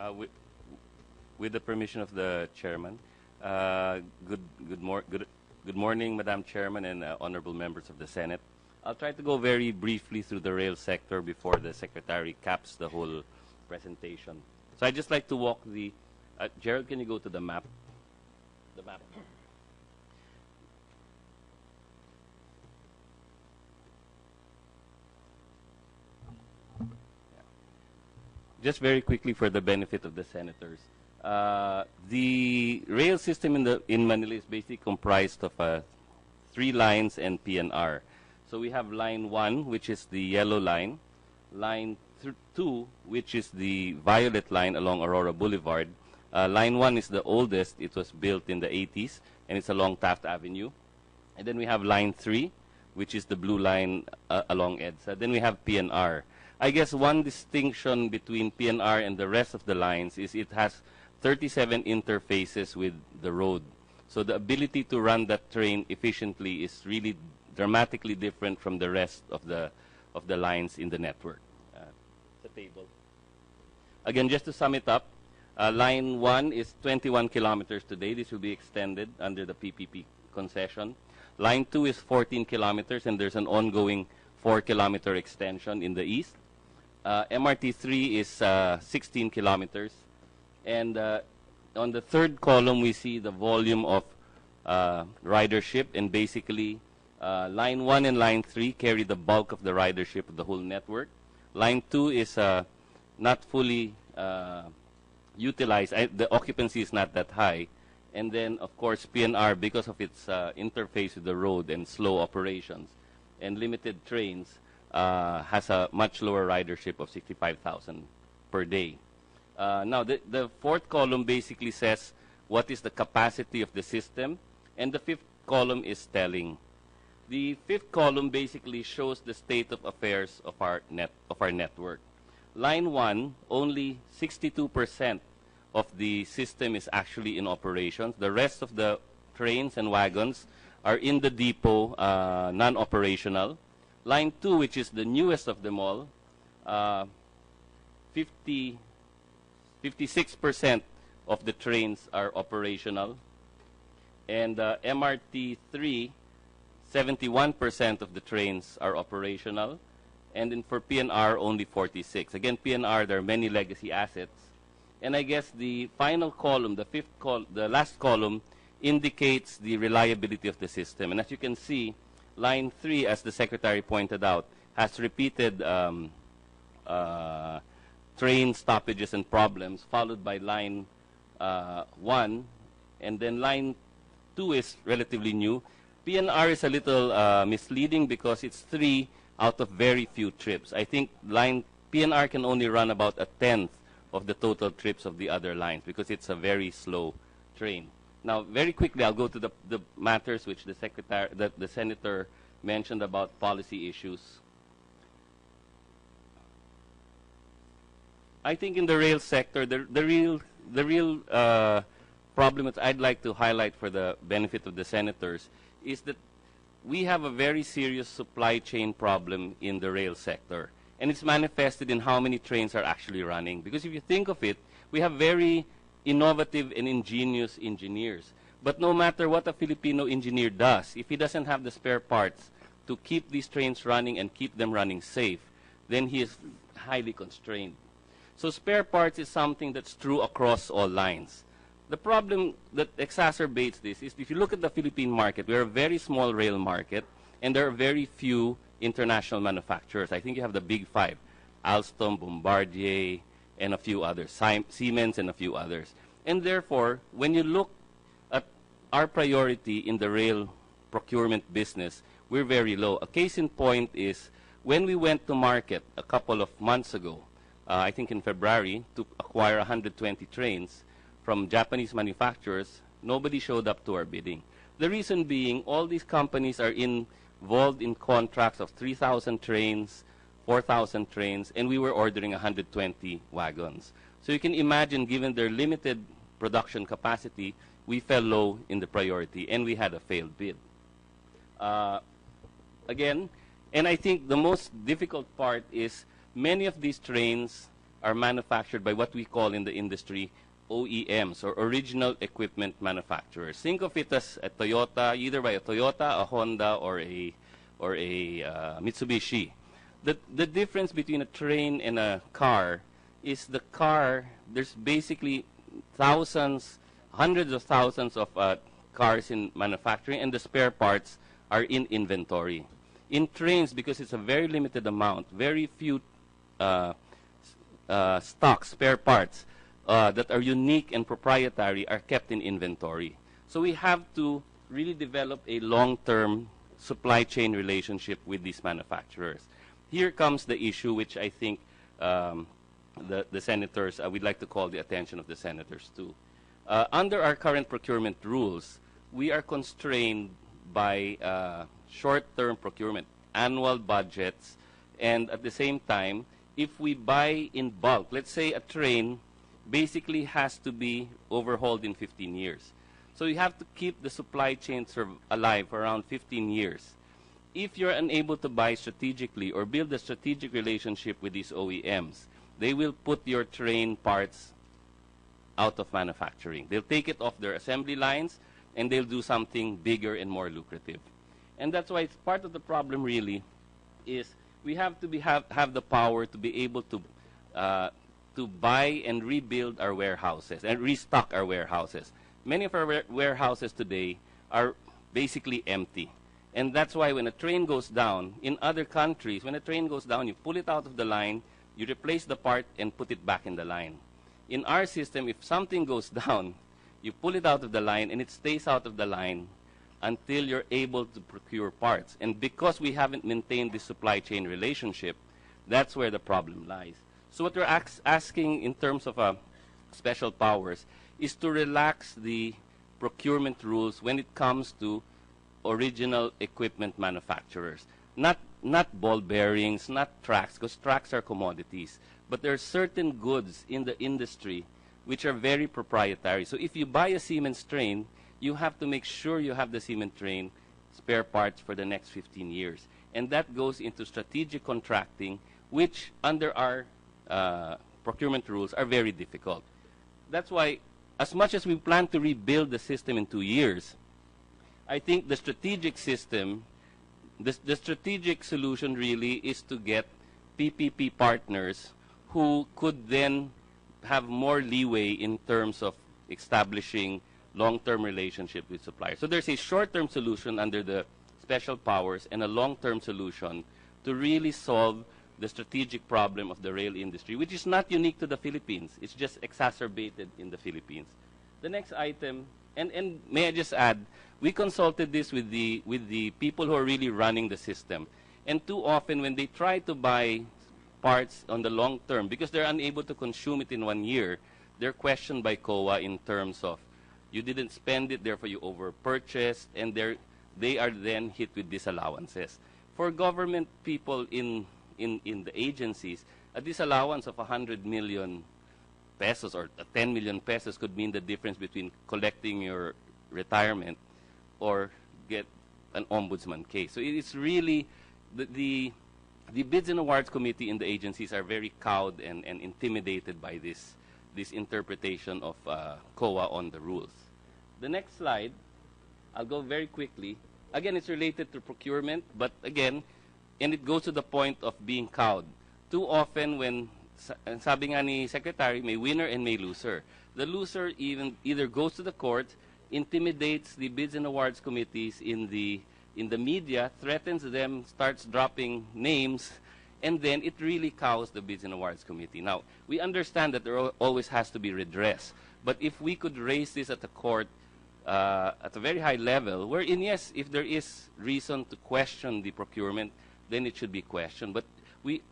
Uh, with, with the permission of the chairman, good morning, Madam Chairman and honorable members of the Senate. I'll try to go very briefly through the rail sector before the Secretary caps the whole presentation. So I'd just like to walk the... Gerald, can you go to the map? The map. Just very quickly for the benefit of the senators. The rail system in Manila is basically comprised of 3 lines and PNR. So we have line 1, which is the yellow line, line 2, which is the violet line along Aurora Boulevard. Line 1 is the oldest. It was built in the 80s, and it's along Taft Avenue. And then we have line 3, which is the blue line along EDSA. Then we have PNR. I guess one distinction between PNR and the rest of the lines is it has 37 interfaces with the road. So the ability to run that train efficiently is really dramatically different from the rest of the lines in the network. The table. Again, just to sum it up, line 1 is 21 kilometers today. This will be extended under the PPP concession. Line 2 is 14 kilometers, and there's an ongoing 4-kilometer extension in the east. MRT 3 is 16 kilometers. And on the third column, we see the volume of ridership, and basically line 1 and line 3 carry the bulk of the ridership of the whole network. Line 2 is not fully utilized. The occupancy is not that high. And then, of course, PNR, because of its interface with the road and slow operations and limited trains, has a much lower ridership of 65,000 per day. Now, the fourth column basically says what is the capacity of the system, and the fifth column is telling. The fifth column basically shows the state of affairs of our network. Line 1, only 62% of the system is actually in operations. The rest of the trains and wagons are in the depot, non-operational. Line 2, which is the newest of them all, 56% of the trains are operational. And MRT 3, 71% of the trains are operational. And then for PNR, only 46. Again, PNR, there are many legacy assets. And I guess the final column, the last column, indicates the reliability of the system. And as you can see, line 3, as the Secretary pointed out, has repeated train stoppages and problems, followed by line 1. And then line 2 is relatively new. PNR is a little misleading because it's 3 out of very few trips. I think line PNR can only run about 1/10 of the total trips of the other lines because it's a very slow train. Now, very quickly, I'll go to the matters which the Senator mentioned about policy issues. I think in the rail sector, the real problem that I'd like to highlight for the benefit of the senators is that we have a very serious supply chain problem in the rail sector. And it's manifested in how many trains are actually running. Because if you think of it, we have very innovative and ingenious engineers. But no matter what a Filipino engineer does, if he doesn't have the spare parts to keep these trains running and keep them running safe, then he is highly constrained. So spare parts is something that's true across all lines. The problem that exacerbates this is if you look at the Philippine market, we're a very small rail market, and there are very few international manufacturers. I think you have the big 5, Alstom, Bombardier, and a few others, Siemens and a few others. And therefore, when you look at our priority in the rail procurement business, we're very low. A case in point is when we went to market a couple of months ago, I think in February, to acquire 120 trains from Japanese manufacturers, nobody showed up to our bidding. The reason being, all these companies are involved in contracts of 3,000 trains, 4,000 trains, and we were ordering 120 wagons. So you can imagine, given their limited production capacity, we fell low in the priority, and we had a failed bid. Again, and I think the most difficult part is many of these trains are manufactured by what we call in the industry OEMs, or original equipment manufacturers. Think of it as a Toyota, either by a Toyota, a Honda, or a Mitsubishi. The difference between a train and a car is the car, there's basically thousands, hundreds of thousands of cars in manufacturing, and the spare parts are in inventory. In trains, because it's a very limited amount, very few stock spare parts that are unique and proprietary are kept in inventory. So we have to really develop a long-term supply chain relationship with these manufacturers. Here comes the issue which I think the senators, we'd like to call the attention of the senators to. Under our current procurement rules, we are constrained by short-term procurement, annual budgets, and at the same time, if we buy in bulk, let's say a train basically has to be overhauled in 15 years. So you have to keep the supply chain alive for around 15 years. If you're unable to buy strategically or build a strategic relationship with these OEMs, they will put your train parts out of manufacturing. They'll take it off their assembly lines, and they'll do something bigger and more lucrative. And that's why it's part of the problem really is we have to have the power to be able to buy and rebuild our warehouses and restock our warehouses. Many of our warehouses today are basically empty. And that's why when a train goes down, in other countries, when a train goes down, you pull it out of the line, you replace the part and put it back in the line. In our system, if something goes down, you pull it out of the line and it stays out of the line until you're able to procure parts. And because we haven't maintained this supply chain relationship, that's where the problem lies. So what we're asking in terms of special powers is to relax the procurement rules when it comes to original equipment manufacturers. Not ball bearings, not tracks, because tracks are commodities. But there are certain goods in the industry which are very proprietary. So if you buy a Siemens train, you have to make sure you have the Siemens train spare parts for the next 15 years. And that goes into strategic contracting, which under our procurement rules are very difficult. That's why, as much as we plan to rebuild the system in 2 years, I think the strategic system, the strategic solution really is to get PPP partners who could then have more leeway in terms of establishing long-term relationship with suppliers. So there's a short-term solution under the special powers and a long-term solution to really solve the strategic problem of the rail industry, which is not unique to the Philippines. It's just exacerbated in the Philippines. The next item, and may I just add, we consulted this with the people who are really running the system. And too often when they try to buy parts on the long term, because they're unable to consume it in 1 year, they're questioned by COA in terms of, you didn't spend it, therefore you over-purchased, and they are then hit with disallowances. For government people in the agencies, a disallowance of 100 million pesos or 10 million pesos could mean the difference between collecting your retirement or get an ombudsman case. So it's really, the bids and awards committee in the agencies are very cowed and intimidated by this interpretation of COA on the rules. The next slide, I'll go very quickly. Again, it's related to procurement, but again, and it goes to the point of being cowed. Too often when, sabi nga ni Secretary, may winner and may loser. The loser either goes to the court, intimidates the bids and awards committees in the media, threatens them, starts dropping names, and then it really cows the bids and awards committee. Now, we understand that there always has to be redress, but if we could raise this at the court at a very high level, wherein, yes, if there is reason to question the procurement, then it should be questioned. But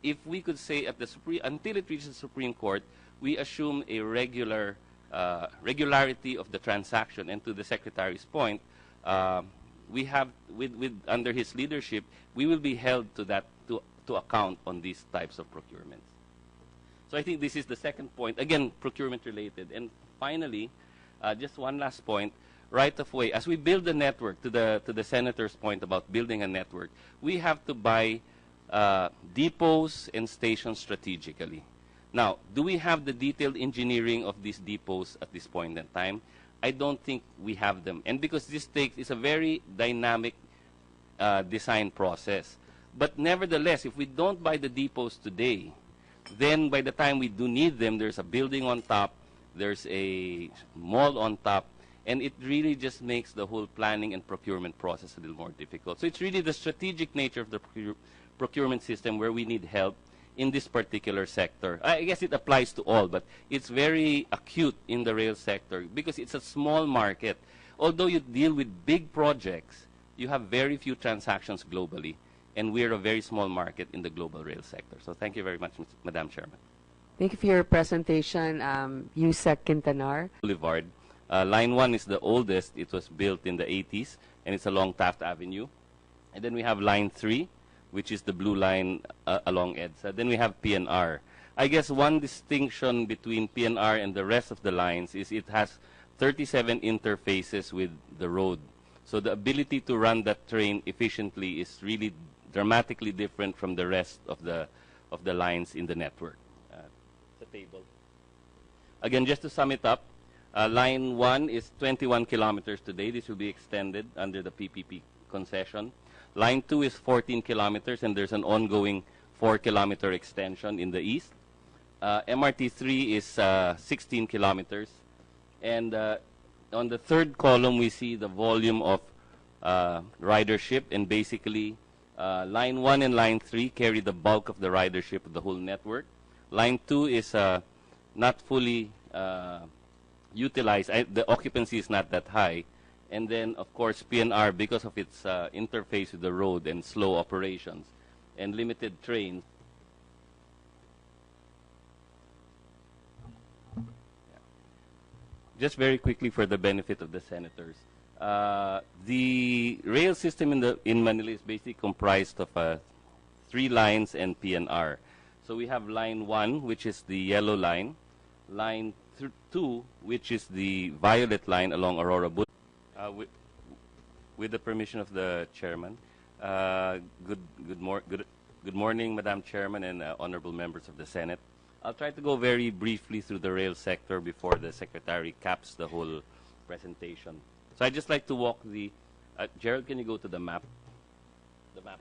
if we could say at the until it reaches the Supreme Court, we assume a regularity of the transaction. And to the Secretary's point, we have, under his leadership, we will be held to that to account on these types of procurements. So I think this is the second point, again, procurement related. And finally, just one last point, right of way. As we build the network, to the Senator's point about building a network, we have to buy depots and stations strategically. Now, do we have the detailed engineering of these depots at this point in time? I don't think we have them. And because this is a very dynamic design process. But nevertheless, if we don't buy the depots today, then by the time we do need them, there's a building on top, there's a mall on top, and it really just makes the whole planning and procurement process a little more difficult. So it's really the strategic nature of the procurement system where we need help in this particular sector. I guess it applies to all, but it's very acute in the rail sector because it's a small market. Although you deal with big projects, you have very few transactions globally, and we're a very small market in the global rail sector. So thank you very much, Madam Chairman. Thank you for your presentation, USEC Quintanar. Boulevard. Line 1 is the oldest. It was built in the 80s, and it's along Taft Avenue. And then we have Line 3, which is the blue line along EDSA. Then we have PNR. I guess one distinction between PNR and the rest of the lines is it has 37 interfaces with the road. So the ability to run that train efficiently is really dramatically different from the rest of the lines in the network. The table. Again, just to sum it up, Line 1 is 21 kilometers today. This will be extended under the PPP concession. Line 2 is 14 kilometers, and there's an ongoing 4-kilometer extension in the east. MRT 3 is 16 kilometers. And on the third column, we see the volume of ridership, and basically Line 1 and Line 3 carry the bulk of the ridership of the whole network. Line 2 is not fully utilized. The occupancy is not that high. And then, of course, PNR, because of its interface with the road and slow operations and limited trains. Just very quickly for the benefit of the senators. The rail system in Manila is basically comprised of 3 lines and PNR. So we have Line 1, which is the yellow line. Line 2, which is the violet line along Aurora Boulevard. With the permission of the chairman, good morning, Madam Chairman and honorable members of the Senate. I'll try to go very briefly through the rail sector before the Secretary caps the whole presentation. So I'd just like to walk the... Gerald, can you go to the map? The map.